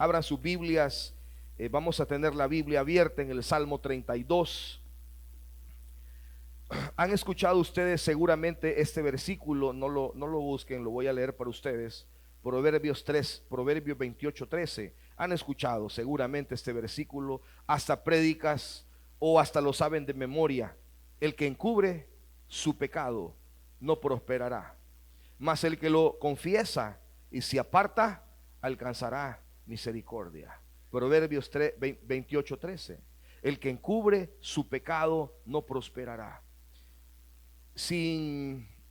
Abran sus Biblias, vamos a tener la Biblia abierta en el Salmo 32. Han escuchado ustedes seguramente este versículo, no lo busquen, lo voy a leer para ustedes. Proverbios 28:13. Han escuchado seguramente este versículo, hasta prédicas o hasta lo saben de memoria. El que encubre su pecado no prosperará, mas el que lo confiesa y se aparta alcanzará misericordia. Proverbios 28:13. El que encubre su pecado no prosperará.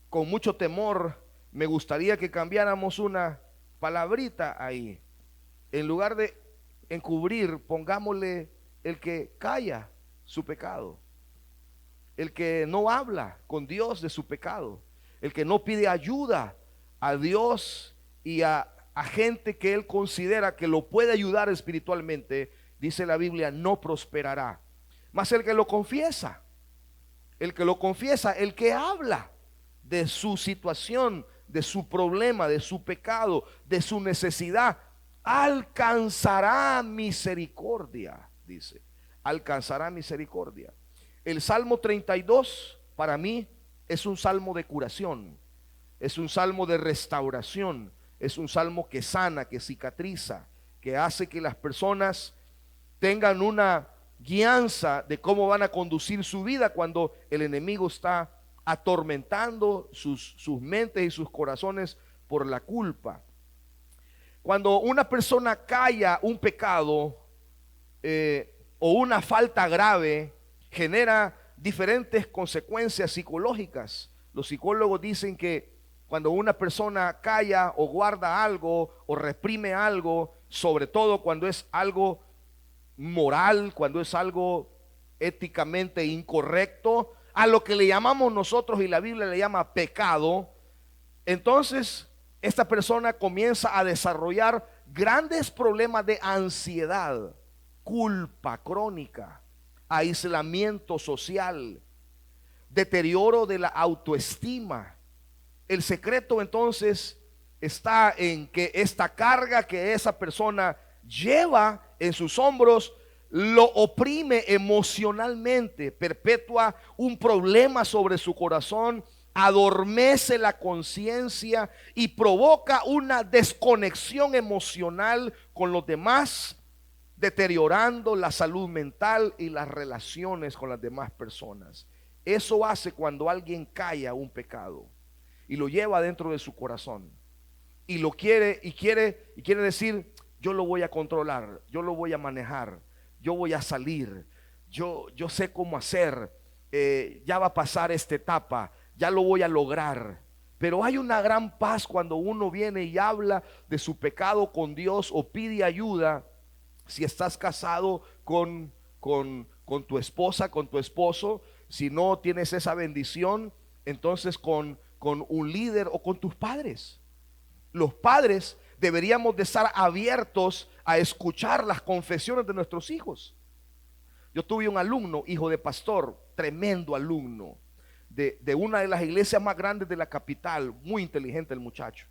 Con mucho temor, me gustaría que cambiáramos una palabrita ahí. En lugar de encubrir, pongámosle el que calla su pecado, el que no habla con Dios de su pecado, el que no pide ayuda a Dios y a gente que él considera que lo puede ayudar espiritualmente. Dice la Biblia, no prosperará. Mas el que lo confiesa, el que habla de su situación, de su problema, de su pecado, de su necesidad, alcanzará misericordia, dice, alcanzará misericordia. El Salmo 32 para mí es un salmo de curación, es un salmo de restauración, es un salmo que sana, que cicatriza, que hace que las personas tengan una guianza de cómo van a conducir su vida cuando el enemigo está atormentando sus mentes y sus corazones por la culpa. Cuando una persona calla un pecado o una falta grave, genera diferentes consecuencias psicológicas. Los psicólogos dicen que cuando una persona calla o guarda algo o reprime algo, sobre todo cuando es algo moral, cuando es algo éticamente incorrecto, a lo que le llamamos nosotros y la Biblia le llama pecado, entonces esta persona comienza a desarrollar grandes problemas de ansiedad, culpa crónica, aislamiento social, deterioro de la autoestima. El secreto entonces está en que esta carga que esa persona lleva en sus hombros lo oprime emocionalmente, perpetúa un problema sobre su corazón, adormece la conciencia y provoca una desconexión emocional con los demás, deteriorando la salud mental y las relaciones con las demás personas. Eso hace cuando alguien calla un pecado y lo lleva dentro de su corazón y lo quiere decir: yo lo voy a controlar, yo lo voy a manejar, yo voy a salir, yo sé cómo hacer, ya va a pasar esta etapa, ya lo voy a lograr. Pero hay una gran paz cuando uno viene y habla de su pecado con Dios o pide ayuda. Si estás casado con tu esposa, con tu esposo, si no tienes esa bendición, entonces con un líder o con tus padres. Los padres deberíamos de estar abiertos a escuchar las confesiones de nuestros hijos. Yo tuve un alumno, hijo de pastor, tremendo alumno, de una de las iglesias más grandes de la capital, muy inteligente el muchacho.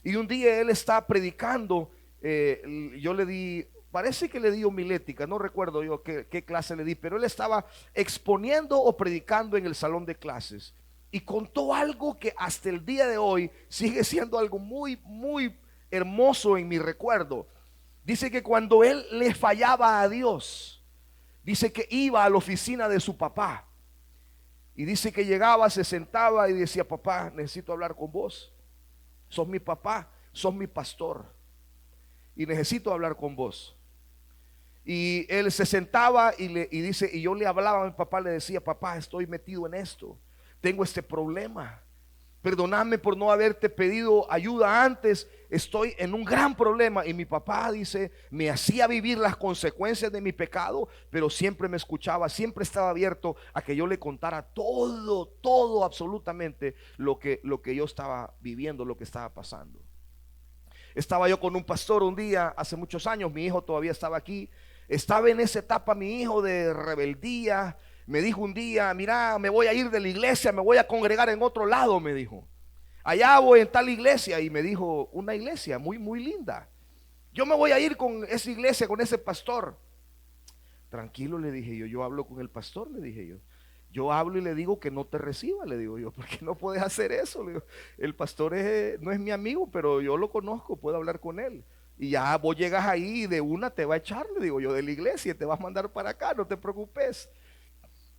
Y un día él está predicando, yo le di, parece que le di homilética, no recuerdo yo qué clase le di, pero él estaba exponiendo o predicando en el salón de clases y contó algo que hasta el día de hoy sigue siendo algo muy, muy hermoso en mi recuerdo. Dice que cuando él le fallaba a Dios, dice que iba a la oficina de su papá y dice que llegaba, se sentaba y decía: papá, necesito hablar con vos, sos mi papá, sos mi pastor y necesito hablar con vos. Y él se sentaba y yo le hablaba a mi papá, le decía: papá, estoy metido en esto, tengo este problema, perdóname por no haberte pedido ayuda antes, estoy en un gran problema. Y mi papá, dice, me hacía vivir las consecuencias de mi pecado, pero siempre me escuchaba, siempre estaba abierto a que yo le contara todo absolutamente lo que yo estaba viviendo, lo que estaba pasando. Estaba yo con un pastor un día, hace muchos años, mi hijo todavía estaba aquí, estaba en esa etapa mi hijo de rebeldía. Me dijo un día: mira, me voy a ir de la iglesia, me voy a congregar en otro lado, me dijo. Allá voy en tal iglesia. Y me dijo: una iglesia muy, muy linda. yo me voy a ir con esa iglesia, con ese pastor. Tranquilo, le dije yo hablo con el pastor, le dije yo hablo y le digo que no te reciba, le digo yo, porque no puedes hacer eso, le digo, el pastor no es mi amigo, pero yo lo conozco, puedo hablar con él. Y ya vos llegas ahí y de una te va a echar, le digo yo, de la iglesia, te vas a mandar para acá, no te preocupes.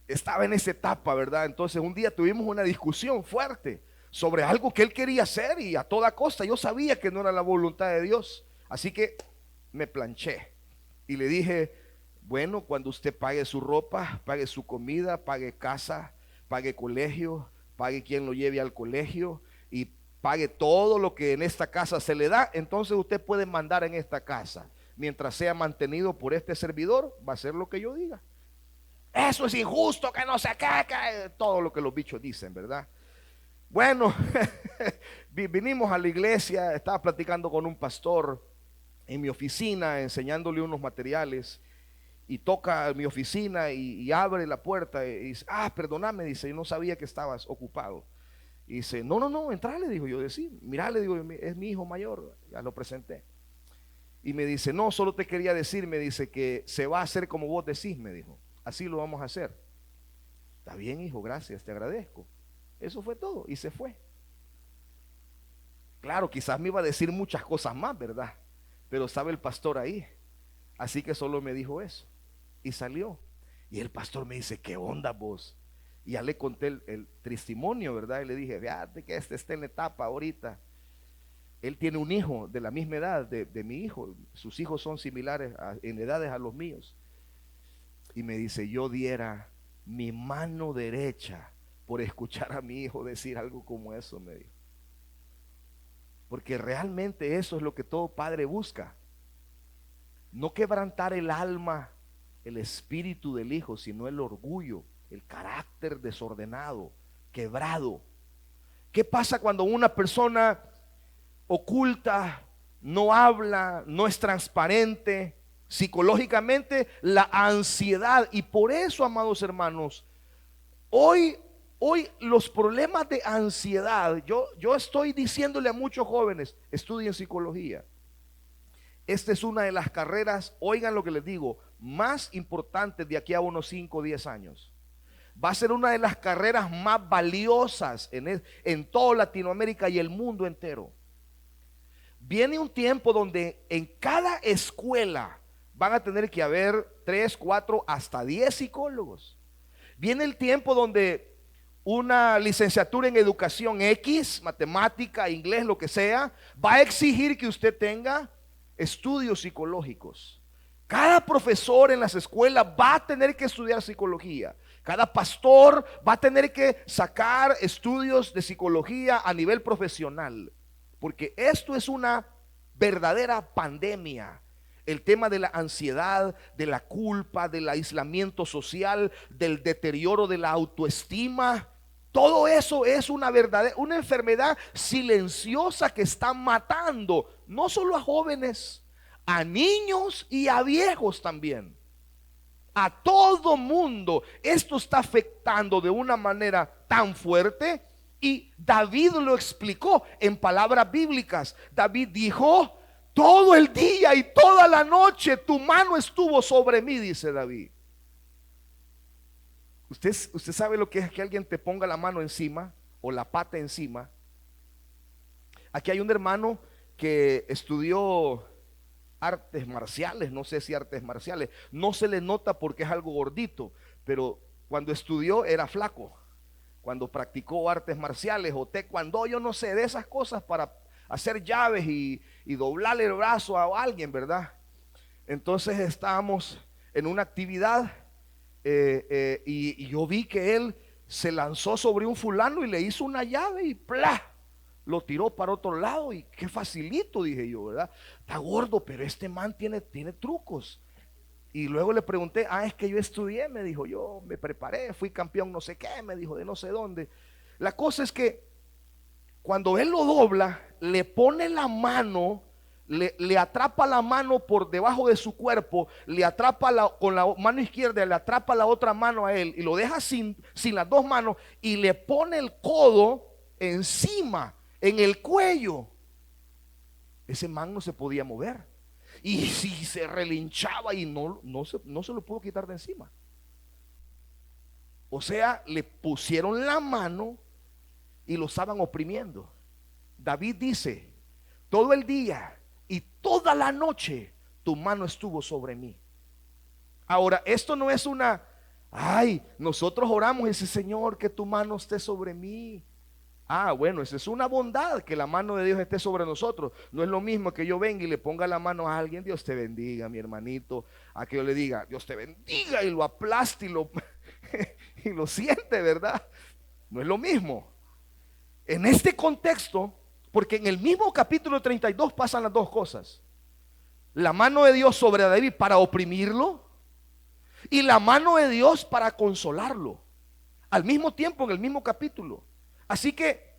Estaba en esa etapa, ¿verdad? Entonces un día tuvimos una discusión fuerte sobre algo que él quería hacer y a toda costa. Yo sabía que no era la voluntad de Dios, así que me planché y le dije, bueno, cuando usted pague su ropa, pague su comida, pague casa, pague colegio, pague quien lo lleve al colegio y pague todo lo que en esta casa se le da, entonces usted puede mandar en esta casa. Mientras sea mantenido por este servidor, va a ser lo que yo diga. Eso es injusto, que no se qué, todo lo que los bichos dicen, ¿verdad? Bueno, vinimos a la iglesia, estaba platicando con un pastor en mi oficina, enseñándole unos materiales, y toca mi oficina y abre la puerta y dice, perdóname, dice, yo no sabía que estabas ocupado. Y dice, no, entra, le digo yo, mirá, le digo, es mi hijo mayor, ya lo presenté. Y me dice, no, solo te quería decir, me dice, que se va a hacer como vos decís, me dijo, así lo vamos a hacer. Está bien, hijo, gracias, te agradezco. Eso fue todo y se fue. Claro, quizás me iba a decir muchas cosas más, ¿verdad? Pero estaba el pastor ahí, así que solo me dijo eso y salió. Y el pastor me dice, ¿qué onda vos? Y ya le conté el testimonio, ¿verdad? Y le dije, fíjate que este está en la etapa ahorita. Él tiene un hijo de la misma edad de mi hijo. Sus hijos son similares en edades a los míos. Y me dice, yo diera mi mano derecha por escuchar a mi hijo decir algo como eso, me dijo. Porque realmente eso es lo que todo padre busca. No quebrantar el alma, el espíritu del hijo, sino el orgullo, el carácter desordenado, quebrado. ¿Qué pasa cuando una persona oculta, no habla, no es transparente? Psicológicamente, la ansiedad. Y por eso, amados hermanos, hoy los problemas de ansiedad, yo estoy diciéndole a muchos jóvenes, estudien psicología. Esta es una de las carreras, oigan lo que les digo, más importantes de aquí a unos 5 o 10 años. Va a ser una de las carreras más valiosas en toda Latinoamérica y el mundo entero. Viene un tiempo donde en cada escuela van a tener que haber 3, 4, hasta 10 psicólogos. Viene el tiempo donde una licenciatura en educación X, matemática, inglés, lo que sea, va a exigir que usted tenga estudios psicológicos. Cada profesor en las escuelas va a tener que estudiar psicología. Cada pastor va a tener que sacar estudios de psicología a nivel profesional. Porque esto es una verdadera pandemia. El tema de la ansiedad, de la culpa, del aislamiento social, del deterioro de la autoestima. Todo eso es una enfermedad silenciosa que está matando no solo a jóvenes, a niños y a viejos también. A todo mundo esto está afectando de una manera tan fuerte. Y David lo explicó en palabras bíblicas. David dijo, todo el día y toda la noche tu mano estuvo sobre mí, dice David. Usted sabe lo que es que alguien te ponga la mano encima o la pata encima. Aquí hay un hermano que estudió artes marciales, no sé si artes marciales, no se le nota porque es algo gordito, pero cuando estudió era flaco. Cuando practicó artes marciales o taekwondo, yo no sé, de esas cosas para hacer llaves y doblarle el brazo a alguien, ¿verdad? Entonces estábamos en una actividad y yo vi que él se lanzó sobre un fulano y le hizo una llave y ¡plá! Lo tiró para otro lado. Y qué facilito, dije yo, ¿verdad? Está gordo, pero este man tiene trucos. Y luego le pregunté, es que yo estudié, me dijo, yo me preparé, fui campeón no sé qué, me dijo, de no sé dónde. La cosa es que cuando él lo dobla, le pone la mano, le atrapa la mano por debajo de su cuerpo, le atrapa con la mano izquierda, le atrapa la otra mano a él y lo deja sin las dos manos y le pone el codo encima, en el cuello. Ese man no se podía mover. y si se relinchaba y no se lo pudo quitar de encima. O sea, le pusieron la mano y lo estaban oprimiendo. David dice: todo el día y toda la noche tu mano estuvo sobre mí. Ahora, esto no es una, ay, nosotros oramos y dice: Señor, que tu mano esté sobre mí. Ah, bueno, esa es una bondad, que la mano de Dios esté sobre nosotros. No es lo mismo que yo venga y le ponga la mano a alguien: Dios te bendiga, mi hermanito. A que yo le diga: Dios te bendiga, y lo aplaste y lo, y lo siente, ¿verdad? No es lo mismo. En este contexto, porque en el mismo capítulo 32 pasan las dos cosas: la mano de Dios sobre David para oprimirlo y la mano de Dios para consolarlo, al mismo tiempo, en el mismo capítulo. Así que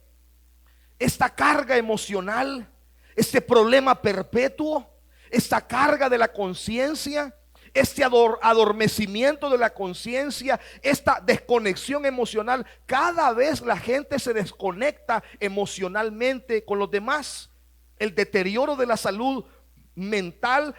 esta carga emocional, este problema perpetuo, esta carga de la conciencia, este adormecimiento de la conciencia, esta desconexión emocional, cada vez la gente se desconecta emocionalmente con los demás. El deterioro de la salud mental,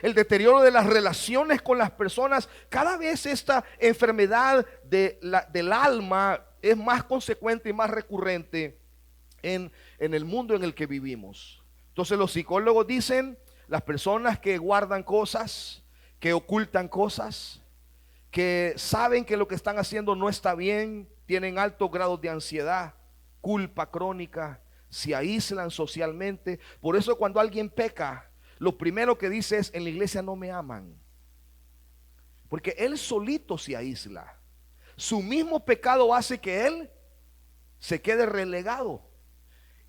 el deterioro de las relaciones con las personas. Cada vez esta enfermedad del alma es más consecuente y más recurrente en el mundo en el que vivimos. Entonces los psicólogos dicen: las personas que guardan cosas, que ocultan cosas, que saben que lo que están haciendo no está bien, tienen altos grados de ansiedad, culpa crónica, se aíslan socialmente. Por eso cuando alguien peca, lo primero que dice es: en la iglesia no me aman. Porque él solito se aísla. Su mismo pecado hace que él se quede relegado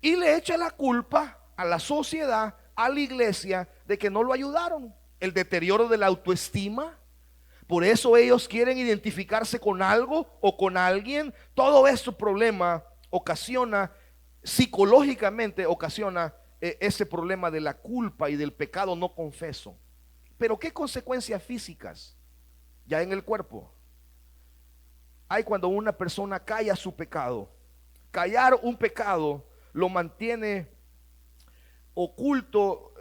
y le echa la culpa a la sociedad, a la iglesia, de que no lo ayudaron. El deterioro de la autoestima. Por eso ellos quieren identificarse con algo o con alguien. Todo este problema ocasiona, psicológicamente ocasiona ese problema de la culpa y del pecado no confeso. Pero ¿qué consecuencias físicas ya en el cuerpo hay cuando una persona calla su pecado? Callar un pecado lo mantiene oculto.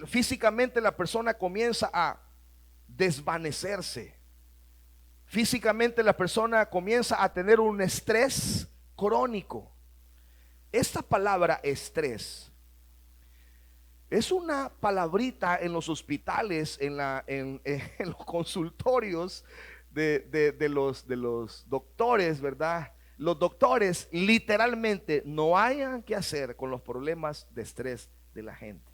Físicamente la persona comienza a desvanecerse. Físicamente la persona comienza a tener un estrés crónico. Esta palabra estrés es una palabrita en los hospitales, en los consultorios de los doctores, ¿verdad? Los doctores literalmente no hayan que hacer con los problemas de estrés de la gente.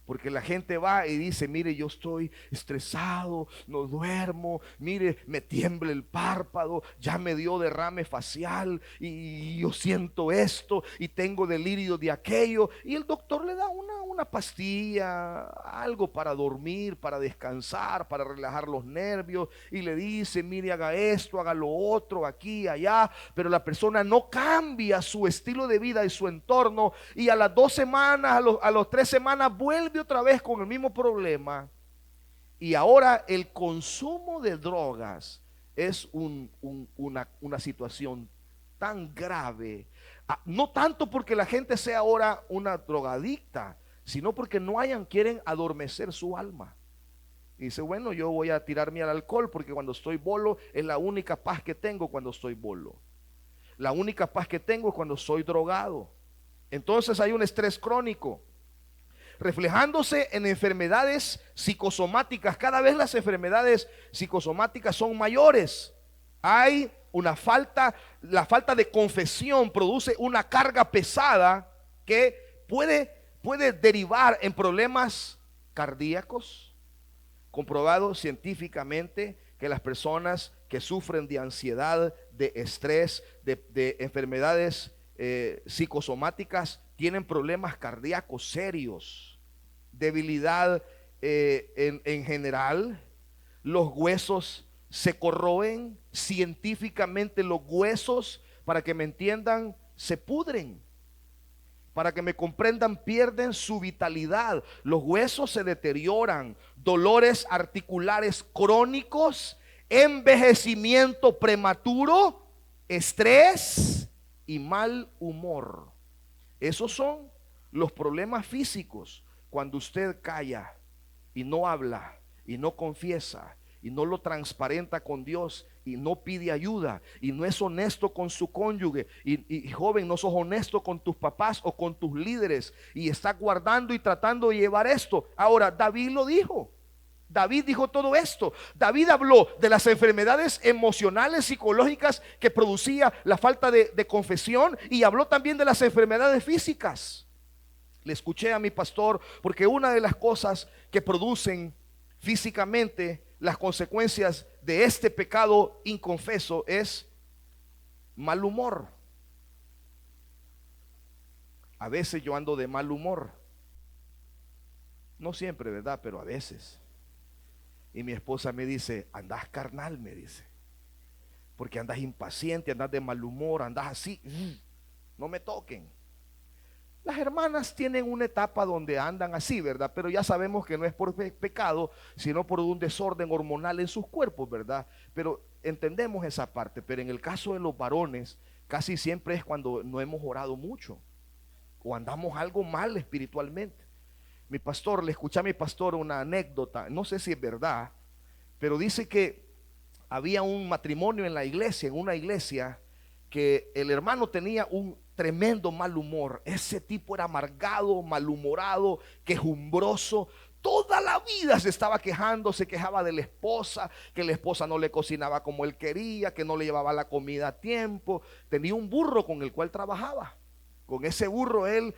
Porque la gente va y dice: mire, yo estoy estresado, no duermo, mire, me tiembla el párpado, ya me dio derrame facial y yo siento esto y tengo delirio de aquello. Y el doctor le da una pastilla, algo para dormir, para descansar, para relajar los nervios, y le dice: mire, haga esto, haga lo otro, aquí, allá. Pero la persona no cambia su estilo de vida y su entorno, y a las 2 semanas, a los 3 semanas vuelve otra vez con el mismo problema. Y ahora el consumo de drogas es una situación tan grave, no tanto porque la gente sea ahora una drogadicta, sino porque quieren adormecer su alma. Y dice: bueno, yo voy a tirarme al alcohol porque cuando estoy bolo es la única paz que tengo. Cuando estoy bolo, la única paz que tengo es cuando soy drogado. Entonces hay un estrés crónico reflejándose en enfermedades psicosomáticas. Cada vez las enfermedades psicosomáticas son mayores. Hay la falta de confesión produce una carga pesada que puede derivar en problemas cardíacos. Comprobado científicamente que las personas que sufren de ansiedad, de estrés, de enfermedades psicosomáticas tienen problemas cardíacos serios, debilidad en general. Los huesos se corroen. Científicamente los huesos, para que me entiendan, se pudren. Para que me comprendan, pierden su vitalidad. Los huesos se deterioran. Dolores articulares crónicos, envejecimiento prematuro, estrés y mal humor. Esos son Los problemas físicos, cuando usted calla y no habla y no confiesa y no lo transparenta con Dios y no pide ayuda y no es honesto con su cónyuge y joven, no sos honesto con tus papás o con tus líderes y está guardando y tratando de llevar esto. Ahora, David lo dijo. David dijo todo esto. David habló de las enfermedades emocionales, psicológicas que producía la falta de confesión, y habló también de las enfermedades físicas. Le escuché a mi pastor, porque una de las cosas que producen físicamente las consecuencias de este pecado inconfeso es mal humor. A veces yo ando de mal humor, no siempre, ¿verdad? Pero a veces. Y mi esposa me dice: andás carnal, me dice, porque andas impaciente, andas de mal humor, andas así, no me toquen. Las hermanas tienen una etapa donde andan así, ¿verdad? Pero ya sabemos que no es por pecado, sino por un desorden hormonal en sus cuerpos, ¿verdad? Pero entendemos esa parte. Pero en el caso de los varones, casi siempre es cuando no hemos orado mucho o andamos algo mal espiritualmente. Mi pastor, le escuché a mi pastor una anécdota, no sé si es verdad, pero dice que había un matrimonio en la iglesia, en una iglesia, que el hermano tenía un tremendo mal humor. Ese tipo era amargado, malhumorado, quejumbroso. Toda la vida se estaba quejando, se quejaba de la esposa, que la esposa no le cocinaba como él quería, que no le llevaba la comida a tiempo. Tenía un burro con el cual trabajaba. Con ese burro él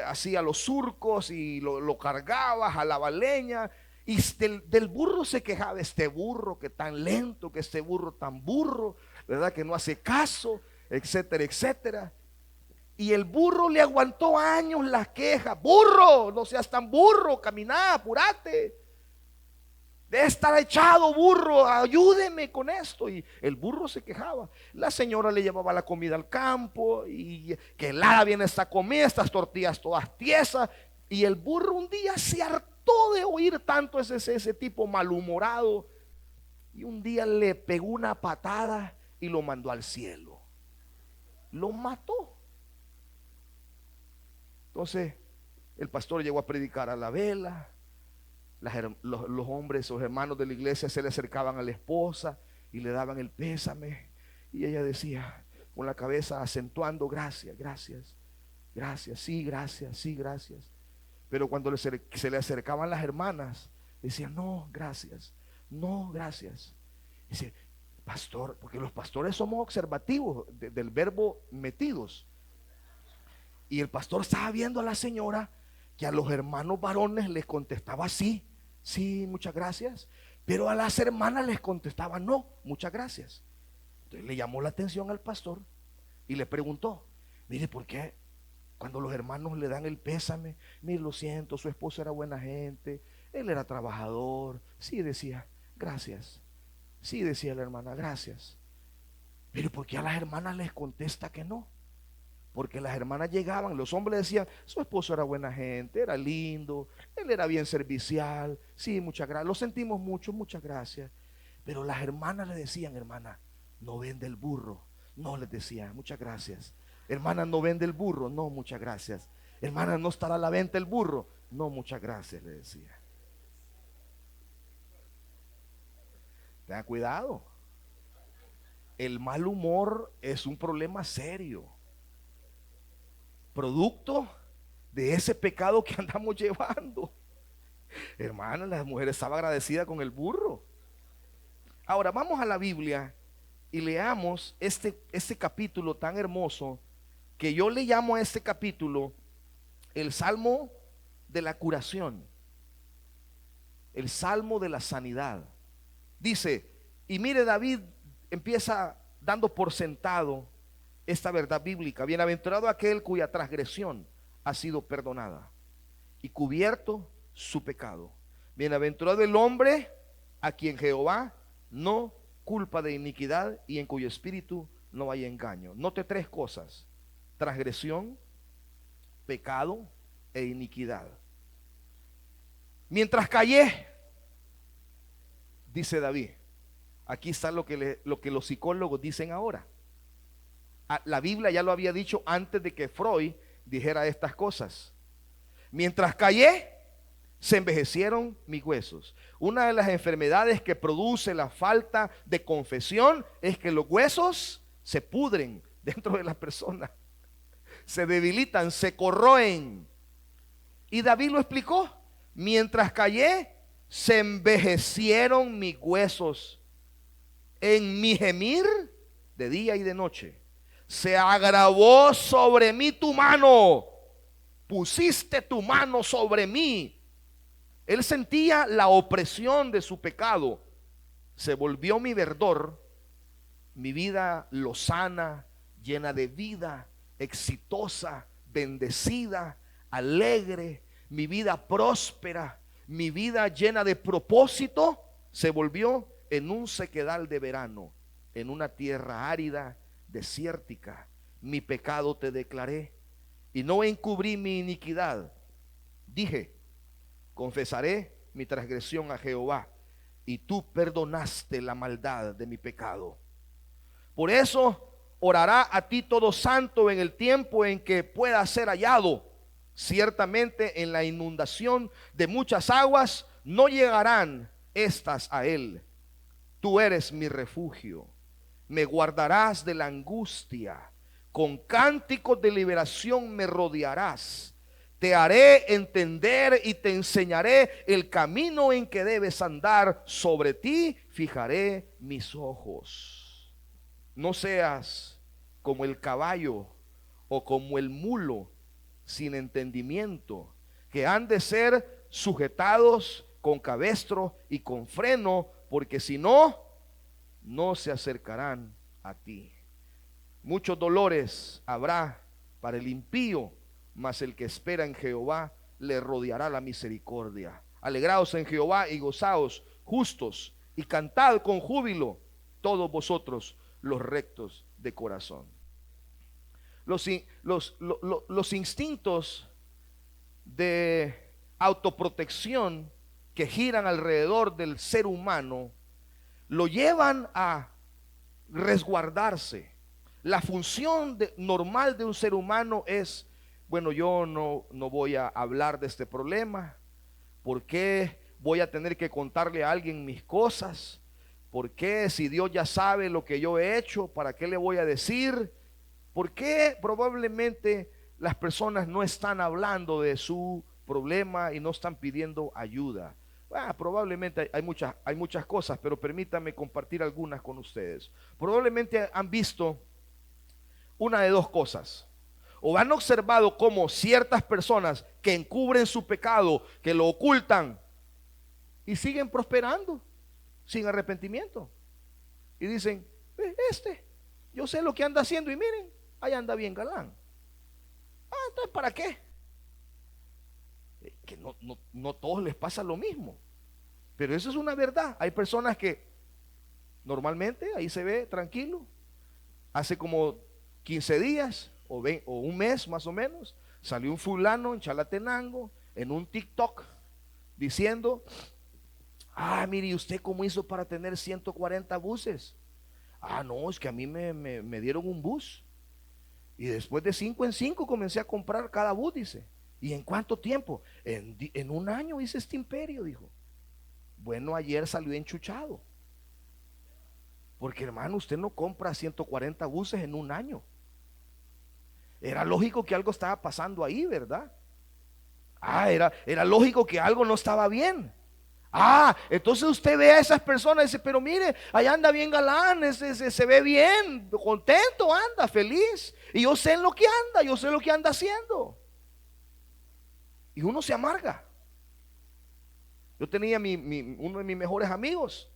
hacía los surcos y lo cargaba, jalaba leña. Y del burro se quejaba: este burro que tan lento, que este burro tan burro, ¿verdad? Que no hace caso, etcétera, etcétera. Y el burro le aguantó años las quejas: burro, no seas tan burro, caminá, apurate. De estar echado, burro, ayúdeme con esto. Y el burro se quejaba. La señora le llevaba la comida al campo y que helada viene esta comida, estas tortillas todas tiesas. Y el burro un día se hartó de oír tanto ese tipo malhumorado, y un día le pegó una patada y lo mandó al cielo. Lo mató. Entonces el pastor llegó a predicar a la vela. Los hombres o hermanos de la iglesia se le acercaban a la esposa y le daban el pésame, y ella decía con la cabeza acentuando: gracias, gracias, gracias, sí, gracias, sí, gracias. Pero cuando se le acercaban las hermanas, decían: no, gracias, no, gracias. Dice: pastor, porque los pastores somos observativos del verbo metidos. Y el pastor estaba viendo a la señora que a los hermanos varones les contestaba sí, sí, muchas gracias, pero a las hermanas les contestaba no, muchas gracias. Entonces le llamó la atención al pastor y le preguntó: mire, ¿por qué cuando los hermanos le dan el pésame? Mire, lo siento, su esposo era buena gente, él era trabajador. Sí, decía, gracias. Sí, decía la hermana, gracias. Pero ¿por qué a las hermanas les contesta que no? Porque las hermanas llegaban, los hombres decían: su esposo era buena gente, era lindo, él era bien servicial, sí, muchas gracias, lo sentimos mucho, muchas gracias. Pero las hermanas le decían: hermana, no vende el burro. No, les decía, muchas gracias. Hermana, no vende el burro. No, muchas gracias. Hermana, no estará a la venta el burro. No, muchas gracias, le decía. Tengan cuidado. El mal humor es un problema serio, producto de ese pecado que andamos llevando. Hermana, la mujer estaba agradecida con el burro. Ahora vamos a la Biblia y leamos este capítulo tan hermoso, que yo le llamo a este capítulo el Salmo de la curación, el Salmo de la sanidad. Dice, y mire, David empieza dando por sentado esta verdad bíblica: bienaventurado aquel cuya transgresión ha sido perdonada y cubierto su pecado. Bienaventurado el hombre a quien Jehová no culpa de iniquidad y en cuyo espíritu no hay engaño. Note tres cosas: transgresión, pecado e iniquidad. Mientras callé, dice David, aquí está lo que los psicólogos dicen ahora. La Biblia ya lo había dicho antes de que Freud dijera estas cosas. Mientras callé, se envejecieron mis huesos. Una de las enfermedades que produce la falta de confesión es que los huesos se pudren dentro de la persona, se debilitan, se corroen. Y David lo explicó: mientras callé, se envejecieron mis huesos. En mi gemir de día y de noche se agravó sobre mí tu mano. Pusiste tu mano sobre mí. Él sentía la opresión de su pecado. Se volvió mi verdor, mi vida lozana, llena de vida, exitosa, bendecida, alegre, mi vida próspera, mi vida llena de propósito, se volvió en un sequedal de verano, en una tierra árida, desértica. Mi pecado te declaré y no encubrí mi iniquidad. Dije: confesaré mi transgresión a Jehová, y tú perdonaste la maldad de mi pecado. Por eso orará a ti todo santo en el tiempo en que pueda ser hallado. Ciertamente en la inundación de muchas aguas no llegarán estas a él. Tú eres mi refugio, me guardarás de la angustia, con cánticos de liberación me rodearás. Te haré entender y te enseñaré el camino en que debes andar. Sobre ti fijaré mis ojos. No seas como el caballo o como el mulo sin entendimiento, que han de ser sujetados con cabestro y con freno, porque si no, no se acercarán a ti. Muchos dolores habrá para el impío, mas el que espera en Jehová le rodeará la misericordia. Alegraos en Jehová y gozaos, justos, y cantad con júbilo, todos vosotros los rectos de corazón. Los instintos de autoprotección que giran alrededor del ser humano lo llevan a resguardarse. La función normal de un ser humano es: bueno, yo no voy a hablar de este problema. ¿Por qué voy a tener que contarle a alguien mis cosas? ¿Por qué, si Dios ya sabe lo que yo he hecho, para qué le voy a decir? ¿Por qué probablemente las personas no están hablando de su problema y no están pidiendo ayuda? Probablemente hay muchas cosas, pero permítanme compartir algunas con ustedes. Probablemente han visto una de dos cosas: o han observado cómo ciertas personas que encubren su pecado, que lo ocultan, y siguen prosperando sin arrepentimiento, y dicen: yo sé lo que anda haciendo, y miren, ahí anda bien galán. Entonces, ¿para qué? Que no todos les pasa lo mismo, pero eso es una verdad. Hay personas que normalmente ahí se ve tranquilo. Hace como 15 días o un mes más o menos, salió un fulano en Chalatenango en un TikTok diciendo: mire, ¿usted cómo hizo para tener 140 buses? No, es que a mí me dieron un bus, y después de 5 en 5 comencé a comprar cada bus, dice. ¿Y en cuánto tiempo? En un año hice este imperio, dijo. Bueno, ayer salió enchuchado, porque, hermano, usted no compra 140 buses en un año. Era lógico que algo estaba pasando ahí, ¿verdad? Era lógico que algo no estaba bien. Entonces usted ve a esas personas y dice: pero mire, allá anda bien galán, se ve bien, contento, anda, feliz. Y yo sé en lo que anda, yo sé lo que anda haciendo. Y uno se amarga. Yo tenía uno de mis mejores amigos.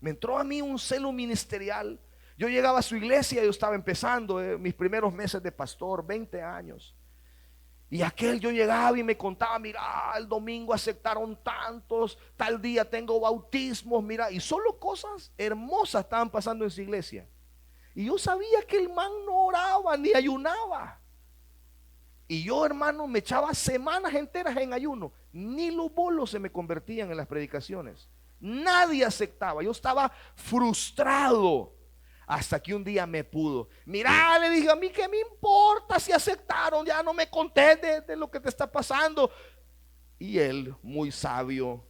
Me entró a mí un celo ministerial. Yo llegaba a su iglesia, yo estaba empezando mis primeros meses de pastor, 20 años. Y yo llegaba y me contaba: mira, el domingo aceptaron tantos, tal día tengo bautismos, mira, y solo cosas hermosas estaban pasando en su iglesia. Y yo sabía que el man no oraba ni ayunaba. Y yo, hermano, me echaba semanas enteras en ayuno. Ni los bolos se me convertían en las predicaciones. Nadie aceptaba. Yo estaba frustrado. Hasta que un día me pudo. Mira, le dije, a mí qué me importa si aceptaron, ya no me contés de lo que te está pasando. Y él, muy sabio,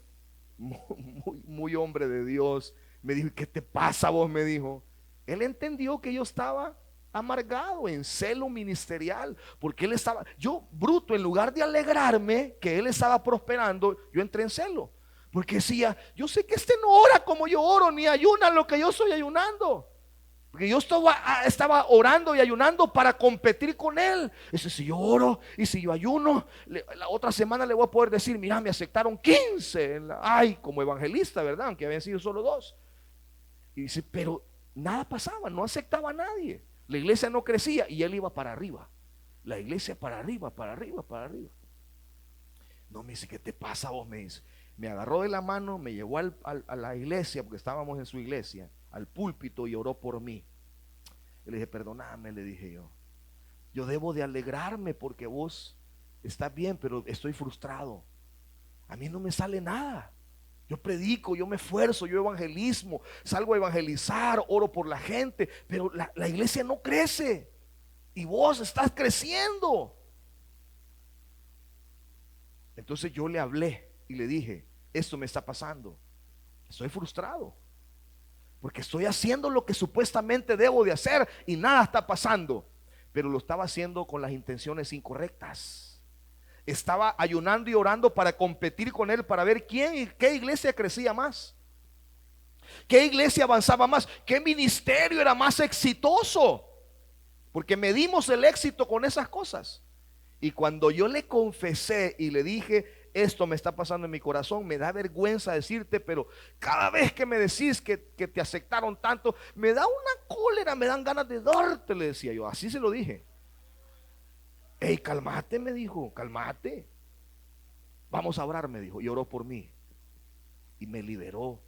muy hombre de Dios, me dijo, ¿qué te pasa vos? Me dijo. Él entendió que yo estaba amargado, en celo ministerial, porque él estaba, yo bruto, en lugar de alegrarme que él estaba prosperando, yo entré en celo, porque decía, yo sé que este no ora como yo oro, ni ayuna lo que yo estoy ayunando, porque yo estaba orando y ayunando para competir con él. Dice, si yo oro y si yo ayuno, la otra semana le voy a poder decir, mira, me aceptaron 15 ay, como evangelista, ¿verdad? Aunque habían sido solo 2. Y dice, pero nada pasaba, no aceptaba a nadie. La iglesia no crecía y él iba para arriba. La iglesia para arriba, para arriba, para arriba. No, me dice, ¿qué te pasa vos? Me dice. Me agarró de la mano, me llevó a la iglesia, porque estábamos en su iglesia, al púlpito, y oró por mí. Y le dije, perdóname, le dije yo. Yo debo de alegrarme porque vos estás bien, pero estoy frustrado. A mí no me sale nada. Yo predico, yo me esfuerzo, yo evangelismo, salgo a evangelizar, oro por la gente, pero la iglesia no crece y vos estás creciendo. Entonces yo le hablé y le dije, esto me está pasando, estoy frustrado, porque estoy haciendo lo que supuestamente debo de hacer y nada está pasando, pero lo estaba haciendo con las intenciones incorrectas. Estaba ayunando y orando para competir con él, para ver qué iglesia crecía más, qué iglesia avanzaba más, qué ministerio era más exitoso, porque medimos el éxito con esas cosas. Y cuando yo le confesé y le dije, esto me está pasando en mi corazón, me da vergüenza decirte, pero cada vez que me decís que te aceptaron tanto, me da una cólera, me dan ganas de darte, le decía yo, así se lo dije. Hey, cálmate, me dijo, cálmate. Vamos a orar, me dijo, y oró por mí y me liberó.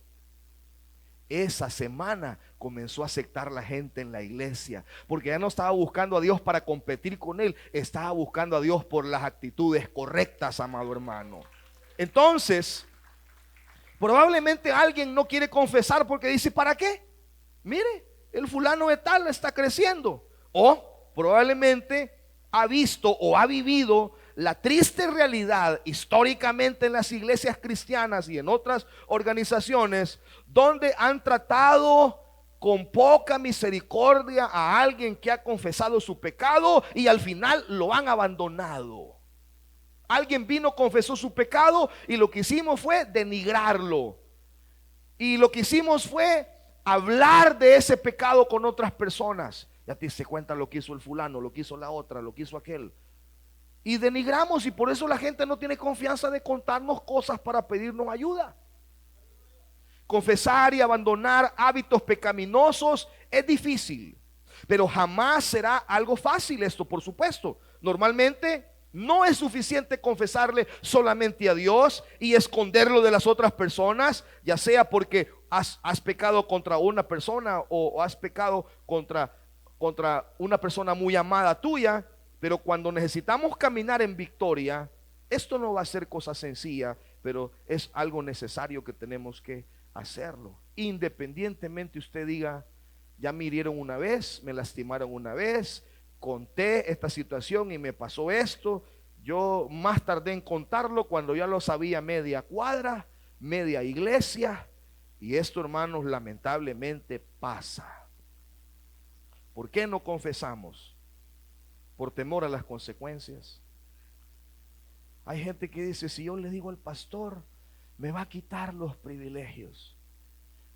Esa semana comenzó a aceptar la gente en la iglesia, porque ya no estaba buscando a Dios para competir con él, estaba buscando a Dios por las actitudes correctas, amado hermano. Entonces, probablemente alguien no quiere confesar porque dice, ¿para qué? Mire, el fulano de tal está creciendo. O probablemente ha visto o ha vivido la triste realidad históricamente en las iglesias cristianas y en otras organizaciones, donde han tratado con poca misericordia a alguien que ha confesado su pecado y al final lo han abandonado. Alguien vino, confesó su pecado y lo que hicimos fue denigrarlo, y lo que hicimos fue hablar de ese pecado con otras personas. Ya te diste cuenta lo que hizo el fulano, lo que hizo la otra, lo que hizo aquel. Y denigramos, y por eso la gente no tiene confianza de contarnos cosas para pedirnos ayuda. Confesar y abandonar hábitos pecaminosos es difícil, pero jamás será algo fácil esto, por supuesto. Normalmente no es suficiente confesarle solamente a Dios y esconderlo de las otras personas, ya sea porque has pecado contra una persona o has pecado contra una persona muy amada tuya. Pero cuando necesitamos caminar en victoria, esto no va a ser cosa sencilla, pero es algo necesario que tenemos que hacerlo. Independientemente usted diga, ya me hirieron una vez, me lastimaron una vez, conté esta situación y me pasó esto. Yo más tardé en contarlo cuando ya lo sabía media cuadra, media iglesia. Y esto, hermanos, lamentablemente pasa. ¿Por qué no confesamos? Por temor a las consecuencias. Hay gente que dice, si yo le digo al pastor, me va a quitar los privilegios.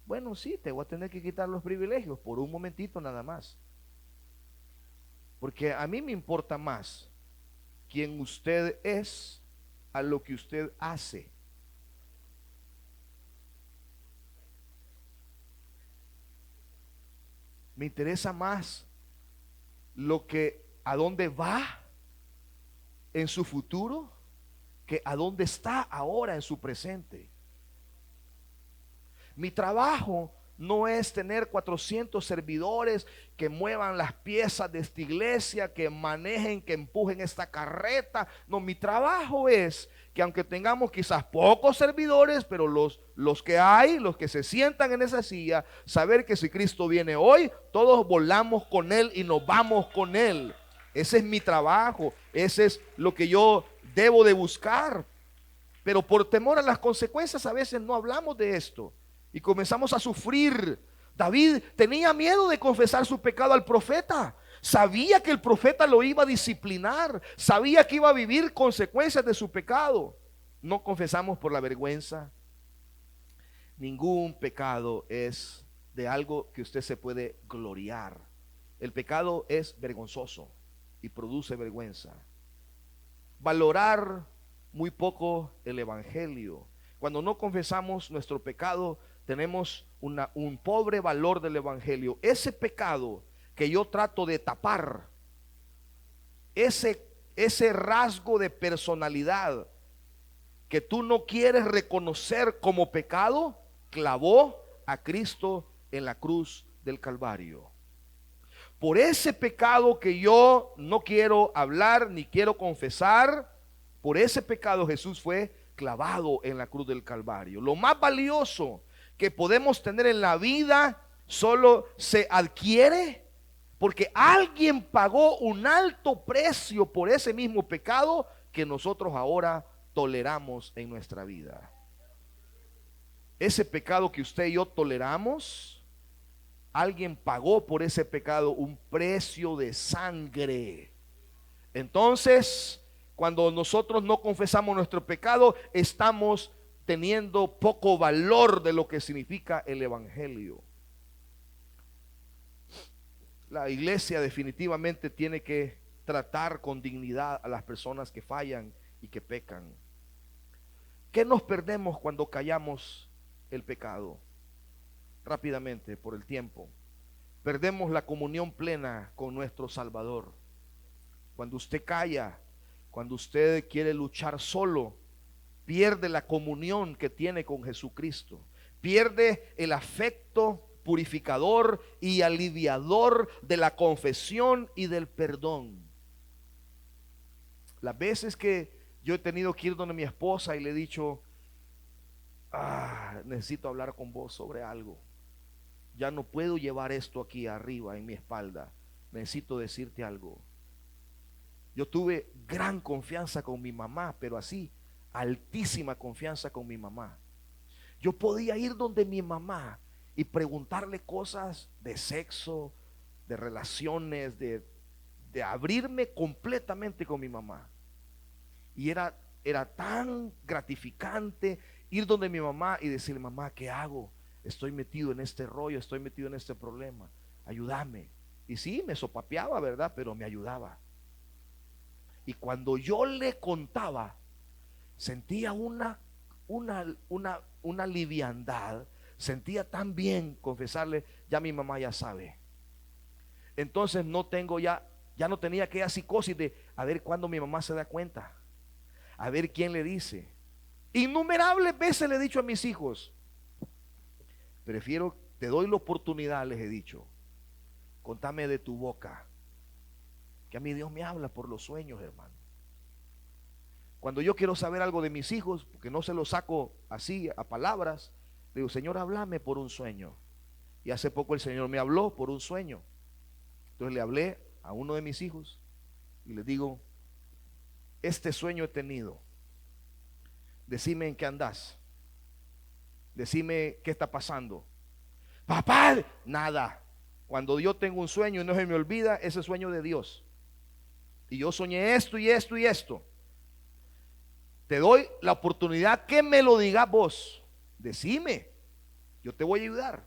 Bueno, sí, te voy a tener que quitar los privilegios por un momentito nada más, porque a mí me importa más quién usted es a lo que usted hace. Me interesa más a dónde va en su futuro que a dónde está ahora en su presente. Mi trabajo no es tener 400 servidores que muevan las piezas de esta iglesia, que manejen, que empujen esta carreta. No, mi trabajo es que aunque tengamos quizás pocos servidores, pero los que hay, los que se sientan en esa silla, saber que si Cristo viene hoy, todos volamos con Él y nos vamos con Él. Ese es mi trabajo, ese es lo que yo debo de buscar. Pero por temor a las consecuencias a veces no hablamos de esto y comenzamos a sufrir. David tenía miedo de confesar su pecado al profeta. Sabía que el profeta lo iba a disciplinar, sabía que iba a vivir consecuencias de su pecado. No confesamos por la vergüenza. Ningún pecado es de algo que usted se puede gloriar. El pecado es vergonzoso y produce vergüenza. Valorar muy poco el evangelio. Cuando no confesamos nuestro pecado, tenemos un pobre valor del evangelio. Ese pecado que yo trato de tapar, ese rasgo de personalidad que tú no quieres reconocer como pecado, clavó a Cristo en la cruz del Calvario. Por ese pecado que yo no quiero hablar ni quiero confesar, por ese pecado Jesús fue clavado en la cruz del Calvario. Lo más valioso que podemos tener en la vida solo se adquiere porque alguien pagó un alto precio por ese mismo pecado que nosotros ahora toleramos en nuestra vida. Ese pecado que usted y yo toleramos, alguien pagó por ese pecado un precio de sangre. Entonces, cuando nosotros no confesamos nuestro pecado, estamos teniendo poco valor de lo que significa el evangelio. La iglesia definitivamente tiene que tratar con dignidad a las personas que fallan y que pecan. ¿Qué nos perdemos cuando callamos el pecado? Rápidamente, por el tiempo, perdemos la comunión plena con nuestro Salvador. Cuando usted calla, cuando usted quiere luchar solo, pierde la comunión que tiene con Jesucristo, pierde el afecto purificador y aliviador de la confesión y del perdón. Las veces que yo he tenido que ir donde mi esposa y le he dicho, necesito hablar con vos sobre algo, ya no puedo llevar esto aquí arriba en mi espalda, necesito decirte algo. Yo tuve gran confianza con mi mamá, pero así, altísima confianza con mi mamá. Yo podía ir donde mi mamá y preguntarle cosas de sexo, de relaciones, de abrirme completamente con mi mamá. Y era tan gratificante ir donde mi mamá y decirle, mamá, ¿qué hago? Estoy metido en este rollo, estoy metido en este problema, ayúdame. Y sí, me sopapeaba, ¿verdad? Pero me ayudaba. Y cuando yo le contaba, sentía una liviandad, sentía tan bien confesarle, ya mi mamá ya sabe. Entonces ya no tenía aquella psicosis de a ver cuándo mi mamá se da cuenta, a ver quién le dice. Innumerables veces le he dicho a mis hijos, te doy la oportunidad, les he dicho, contame de tu boca, que a mí Dios me habla por los sueños, hermano. Cuando yo quiero saber algo de mis hijos, porque no se lo saco así a palabras, le digo, Señor, háblame por un sueño. Y hace poco el Señor me habló por un sueño. Entonces le hablé a uno de mis hijos y le digo, este sueño he tenido, decime en qué andás, decime qué está pasando. Papá, nada. Cuando yo tengo un sueño y no se me olvida, ese sueño de Dios. Y yo soñé esto y esto y esto. Te doy la oportunidad que me lo digas vos. Decime, yo te voy a ayudar.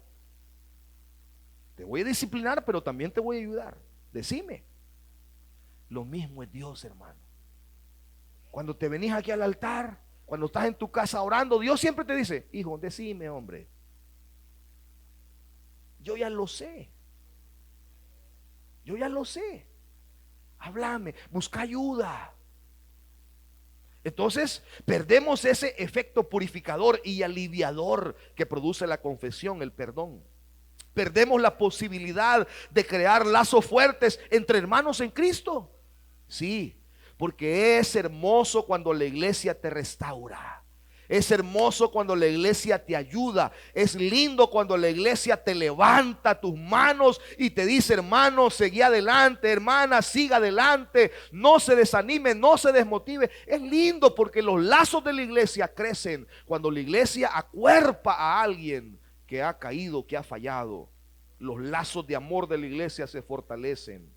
Te voy a disciplinar, pero también te voy a ayudar. Decime. Lo mismo es Dios, hermano. Cuando te venís aquí al altar, cuando estás en tu casa orando, Dios siempre te dice, hijo, decime, hombre. Yo ya lo sé. Yo ya lo sé. Háblame, busca ayuda. Entonces perdemos ese efecto purificador y aliviador que produce la confesión, el perdón. Perdemos la posibilidad de crear lazos fuertes entre hermanos en Cristo. Sí, porque es hermoso cuando la iglesia te restaura. Es hermoso cuando la iglesia te ayuda. Es lindo cuando la iglesia te levanta tus manos y te dice: hermano, seguí adelante, hermana, siga adelante, no se desanime, no se desmotive. Es lindo porque los lazos de la iglesia crecen cuando la iglesia acuerpa a alguien que ha caído, que ha fallado. Los lazos de amor de la iglesia se fortalecen.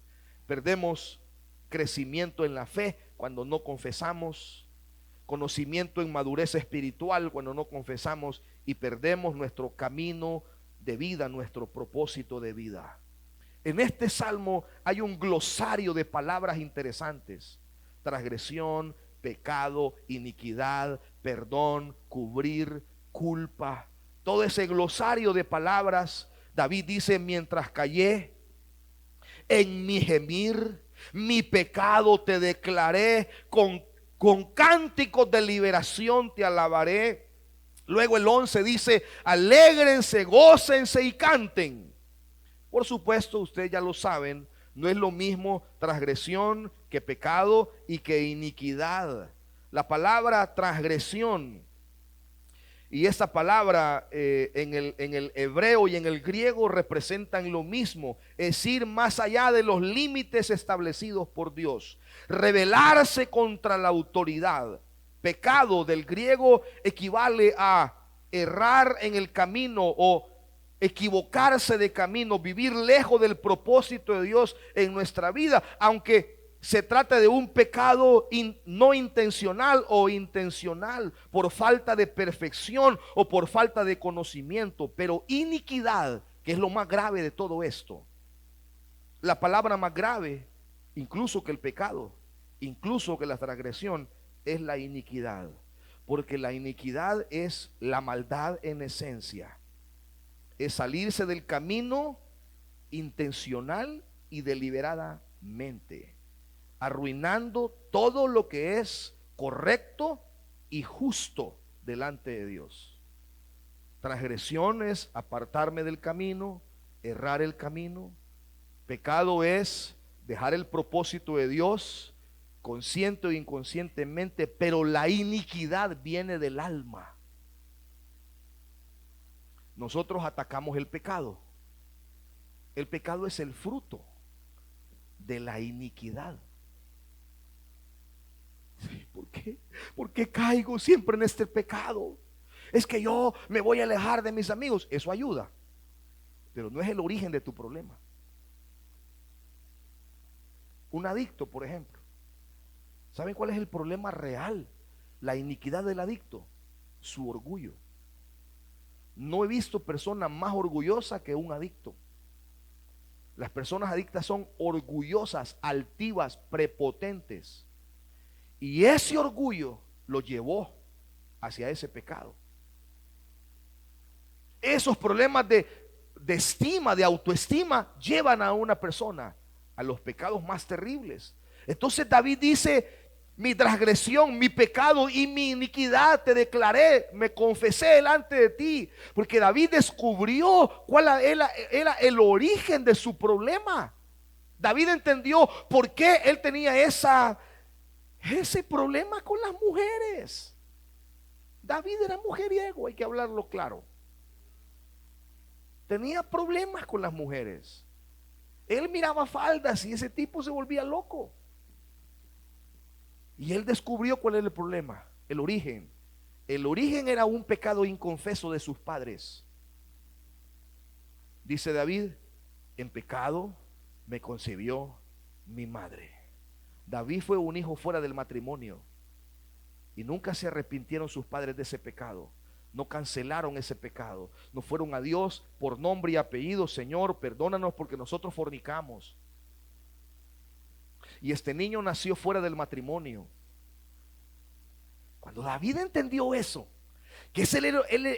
Perdemos crecimiento en la fe cuando no confesamos, conocimiento en madurez espiritual cuando no confesamos, y perdemos nuestro camino de vida, nuestro propósito de vida. En este salmo hay un glosario de palabras interesantes: transgresión, pecado, iniquidad, perdón, cubrir, culpa. Todo ese glosario de palabras. David dice: mientras callé en mi gemir, mi pecado te declaré, con cánticos de liberación te alabaré. Luego el 11 dice: alégrense, gócense y canten. Por supuesto, ustedes ya lo saben, no es lo mismo transgresión que pecado y que iniquidad. La palabra transgresión y esta palabra en el hebreo y en el griego representan lo mismo: es ir más allá de los límites establecidos por Dios, rebelarse contra la autoridad. Pecado del griego equivale a errar en el camino o equivocarse de camino, vivir lejos del propósito de Dios en nuestra vida, aunque se trata de un pecado no intencional o intencional, por falta de perfección o por falta de conocimiento. Pero iniquidad, que es lo más grave de todo esto, la palabra más grave, incluso que el pecado, incluso que la transgresión, es la iniquidad. Porque la iniquidad es la maldad en esencia, es salirse del camino intencional y deliberadamente, arruinando todo lo que es correcto y justo delante de Dios. Transgresión es apartarme del camino, errar el camino. Pecado es dejar el propósito de Dios, consciente o inconscientemente. Pero la iniquidad viene del alma. Nosotros atacamos el pecado. El pecado es el fruto de la iniquidad. ¿Por qué? ¿Por qué caigo siempre en este pecado? Es que yo me voy a alejar de mis amigos. Eso ayuda, pero no es el origen de tu problema. Un adicto, por ejemplo, ¿saben cuál es el problema real? La iniquidad del adicto: su orgullo. No he visto persona más orgullosa que un adicto. Las personas adictas son orgullosas, altivas, prepotentes. Y ese orgullo lo llevó hacia ese pecado. Esos problemas de estima, de autoestima, llevan a una persona a los pecados más terribles. Entonces David dice: mi transgresión, mi pecado y mi iniquidad te declaré, me confesé delante de ti. Porque David descubrió cuál era el origen de su problema. David entendió por qué él tenía ese problema con las mujeres. David era mujeriego, hay que hablarlo claro. Tenía problemas con las mujeres. Él miraba faldas y ese tipo se volvía loco. Y él descubrió cuál era el problema, el origen. El origen era un pecado inconfeso de sus padres. Dice David: en pecado me concibió mi madre. David fue un hijo fuera del matrimonio y nunca se arrepintieron sus padres de ese pecado. No cancelaron ese pecado, no fueron a Dios por nombre y apellido: Señor, perdónanos porque nosotros fornicamos. Y este niño nació fuera del matrimonio. Cuando David entendió eso, que ese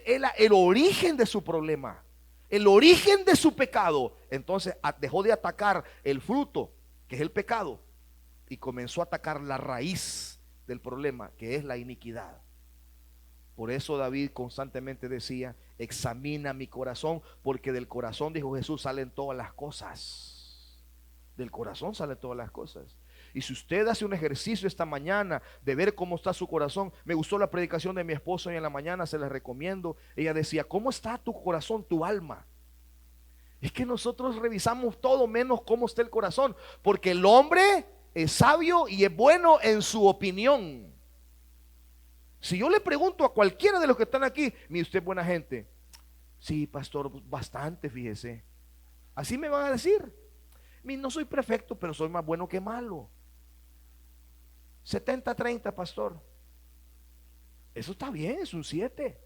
era el origen de su problema, el origen de su pecado, entonces dejó de atacar el fruto, que es el pecado, y comenzó a atacar la raíz del problema, que es la iniquidad. Por eso David constantemente decía: examina mi corazón, porque del corazón, dijo Jesús, salen todas las cosas. Del corazón salen todas las cosas. Y si usted hace un ejercicio esta mañana de ver cómo está su corazón, me gustó la predicación de mi esposo hoy en la mañana, se la recomiendo. Ella decía: ¿cómo está tu corazón, tu alma? Es que nosotros revisamos todo menos cómo está el corazón, porque el hombre es sabio y es bueno en su opinión. Si yo le pregunto a cualquiera de los que están aquí: ¿mire usted es buena gente? Sí, pastor, bastante, fíjese. Así me van a decir. No soy perfecto, pero soy más bueno que malo. 70-30, pastor. Eso está bien, es un 7.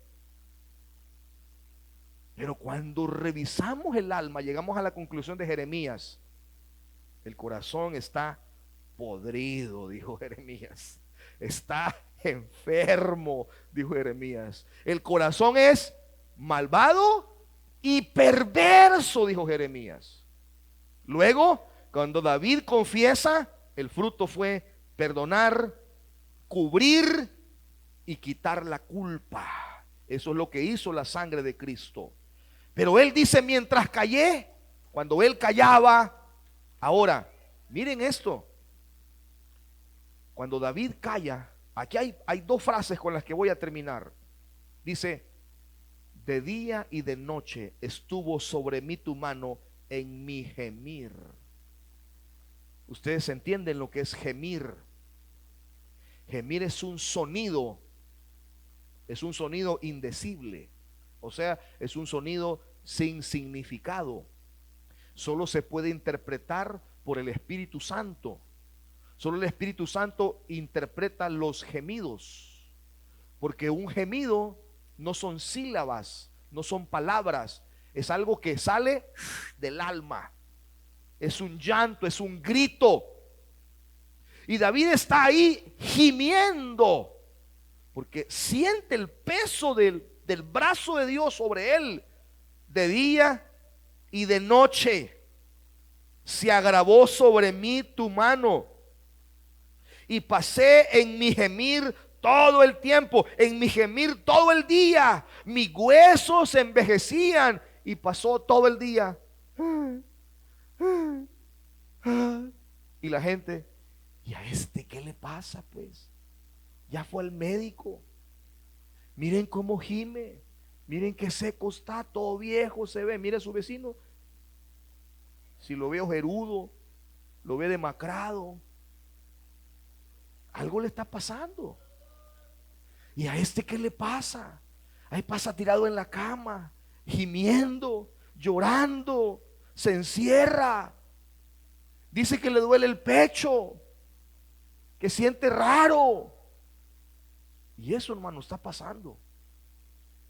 Pero cuando revisamos el alma, llegamos a la conclusión de Jeremías: el corazón está podrido, dijo Jeremías. Está enfermo, dijo Jeremías. El corazón es malvado y perverso, dijo Jeremías. Luego, cuando David confiesa, el fruto fue perdonar, cubrir y quitar la culpa. Eso es lo que hizo la sangre de Cristo. Pero él dice: mientras callé, cuando él callaba. Ahora, miren esto. Cuando David calla, aquí hay dos frases con las que voy a terminar. Dice: de día y de noche estuvo sobre mí tu mano en mi gemir. Ustedes entienden lo que es gemir. Gemir es un sonido indecible. O sea, es un sonido sin significado. Solo se puede interpretar por el Espíritu Santo. Solo el Espíritu Santo interpreta los gemidos, porque un gemido no son sílabas, no son palabras, es algo que sale del alma, es un llanto, es un grito. Y David está ahí gimiendo, porque siente el peso del brazo de Dios sobre él. De día y de noche se agravó sobre mí tu mano, y pasé en mi gemir todo el tiempo, en mi gemir todo el día. Mis huesos se envejecían, y pasó todo el día. Y la gente: ¿y a este qué le pasa? Pues ya fue al médico. Miren cómo gime, miren qué seco está, todo viejo se ve. Mire a su vecino, si lo ve ojerudo, lo ve demacrado, algo le está pasando. ¿Y a este qué le pasa? Ahí pasa tirado en la cama, gimiendo, llorando, se encierra, dice que le duele el pecho, que siente raro. Y eso, hermano, está pasando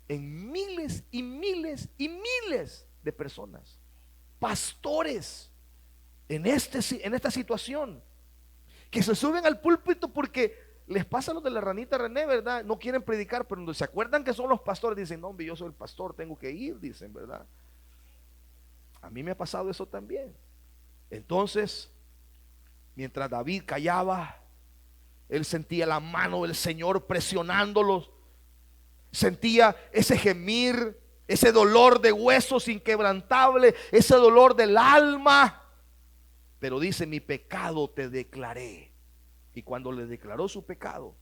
en miles y miles y miles de personas. Pastores en esta situación, que se suben al púlpito porque les pasa lo de la ranita René, ¿verdad? No quieren predicar, pero cuando se acuerdan que son los pastores, dicen: no, hombre, yo soy el pastor, tengo que ir, dicen, ¿verdad? A mí me ha pasado eso también. Entonces, mientras David callaba, él sentía la mano del Señor presionándolos, sentía ese gemir, ese dolor de huesos inquebrantable, ese dolor del alma. Pero dice: mi pecado te declaré. Y cuando le declaró su pecado,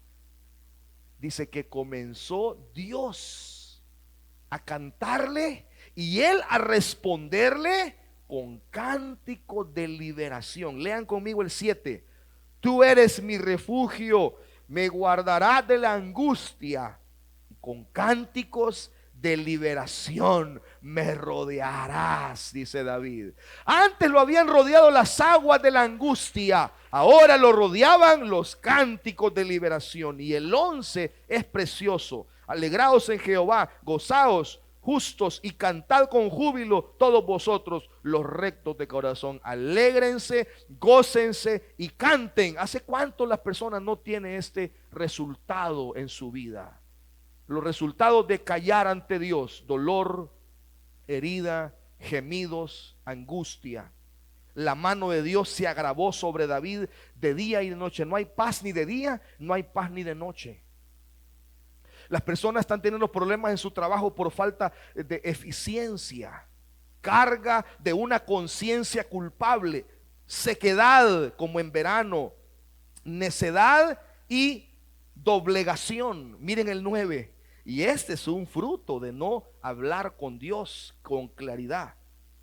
dice que comenzó Dios a cantarle y él a responderle con cánticos de liberación. Lean conmigo el 7. Tú eres mi refugio, me guardarás de la angustia, con cánticos de liberación me rodearás, dice David. Antes lo habían rodeado las aguas de la angustia, ahora lo rodeaban los cánticos de liberación. Y el 11 es precioso: alegraos en Jehová, gozaos justos, y cantad con júbilo todos vosotros los rectos de corazón. Alégrense, gócense y canten. ¿Hace cuánto las personas no tienen este resultado en su vida? Los resultados de callar ante Dios: dolor, herida, gemidos, angustia. La mano de Dios se agravó sobre David de día y de noche. No hay paz ni de día, no hay paz ni de noche. Las personas están teniendo problemas en su trabajo por falta de eficiencia, carga de una conciencia culpable, sequedad como en verano, necedad y doblegación. Miren el 9. Y este es un fruto de no hablar con Dios con claridad.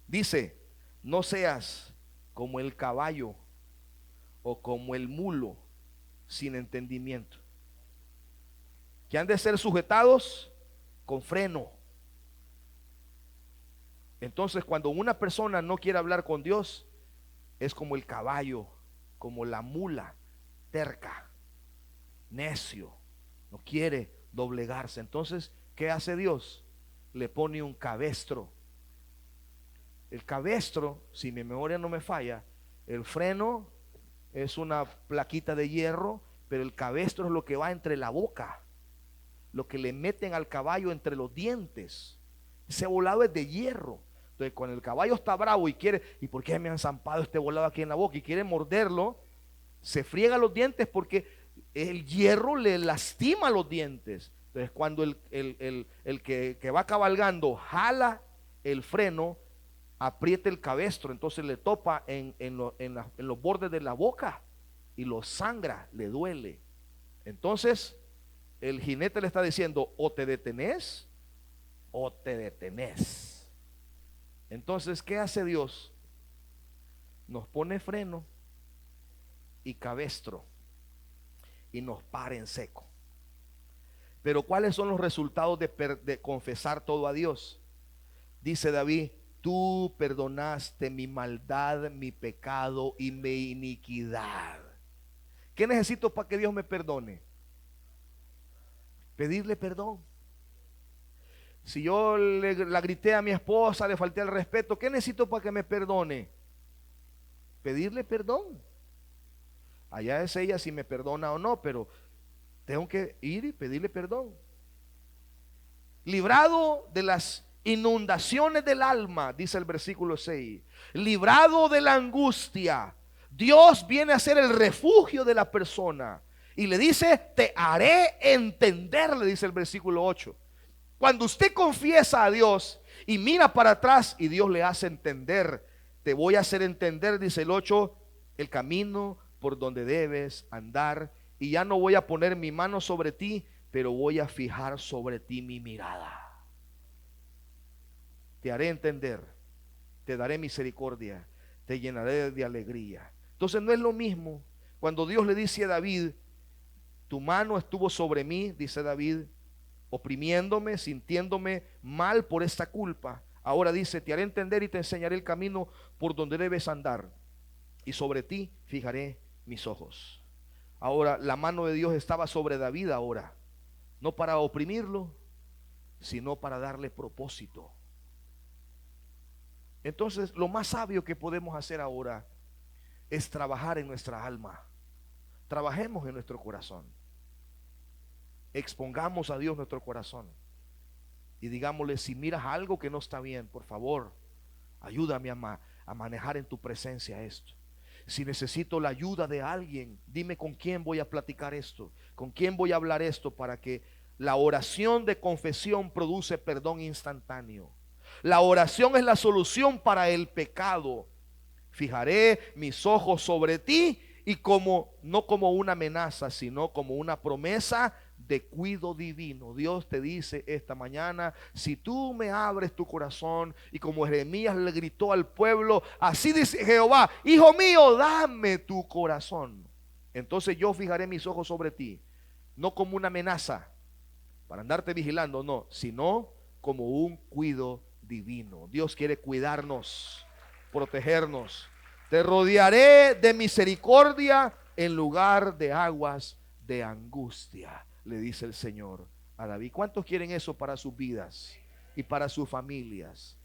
Dice, no seas como el caballo o como el mulo sin entendimiento, que han de ser sujetados con freno. Entonces, cuando una persona no quiere hablar con Dios, es como el caballo, como la mula, terca, necio, no quiere doblegarse. Entonces, ¿qué hace Dios? Le pone un cabestro. El cabestro, si mi memoria no me falla, el freno es una plaquita de hierro, pero el cabestro es lo que va entre la boca, lo que le meten al caballo entre los dientes. Ese volado es de hierro. Entonces, cuando el caballo está bravo y quiere, ¿y por qué me han zampado este volado aquí en la boca? Y quiere morderlo, se friega los dientes porque el hierro le lastima los dientes. Entonces, cuando el que va cabalgando jala el freno, aprieta el cabestro, entonces le topa en los bordes de la boca y lo sangra, le duele. Entonces, el jinete le está diciendo, o te detenés o te detenés. Entonces, ¿qué hace Dios? Nos pone freno y cabestro y nos para en seco. Pero ¿cuáles son los resultados de confesar todo a Dios? Dice David, tú perdonaste mi maldad, mi pecado y mi iniquidad. ¿Qué necesito para que Dios me perdone? Pedirle perdón. Si yo la grité a mi esposa, le falté al respeto, ¿qué necesito para que me perdone? Pedirle perdón. Allá es ella si me perdona o no, pero tengo que ir y pedirle perdón. Librado de las inundaciones del alma, dice el versículo 6. Librado de la angustia. Dios viene a ser el refugio de la persona. Y le dice, te haré entender, le dice el versículo 8. Cuando usted confiesa a Dios y mira para atrás y Dios le hace entender, te voy a hacer entender, dice el 8, el camino por donde debes andar, y ya no voy a poner mi mano sobre ti, pero voy a fijar sobre ti mi mirada. Te haré entender, te daré misericordia, te llenaré de alegría. Entonces no es lo mismo cuando Dios le dice a David, tu mano estuvo sobre mí, dice David, oprimiéndome, sintiéndome mal por esta culpa. Ahora dice, te haré entender y te enseñaré el camino por donde debes andar, y sobre ti fijaré mis ojos. Ahora la mano de Dios estaba sobre David ahora, no para oprimirlo, sino para darle propósito. Entonces lo más sabio que podemos hacer ahora es trabajar en nuestra alma. Trabajemos en nuestro corazón. Expongamos a Dios nuestro corazón y digámosle, si miras algo que no está bien, por favor, ayúdame a manejar en tu presencia esto. Si necesito la ayuda de alguien, dime con quién voy a platicar esto, con quién voy a hablar esto, para que la oración de confesión produce perdón instantáneo. La oración es la solución para el pecado. Fijaré mis ojos sobre ti, y no como una amenaza, sino como una promesa de cuidado divino. Dios te dice esta mañana, si tú me abres tu corazón, y como Jeremías le gritó al pueblo, así dice Jehová, hijo mío, dame tu corazón. Entonces yo fijaré mis ojos sobre ti, no como una amenaza para andarte vigilando, no, sino como un cuidado divino. Dios quiere cuidarnos, protegernos. Te rodearé de misericordia en lugar de aguas de angustia, le dice el Señor a David. ¿Cuántos quieren eso para sus vidas y para sus familias?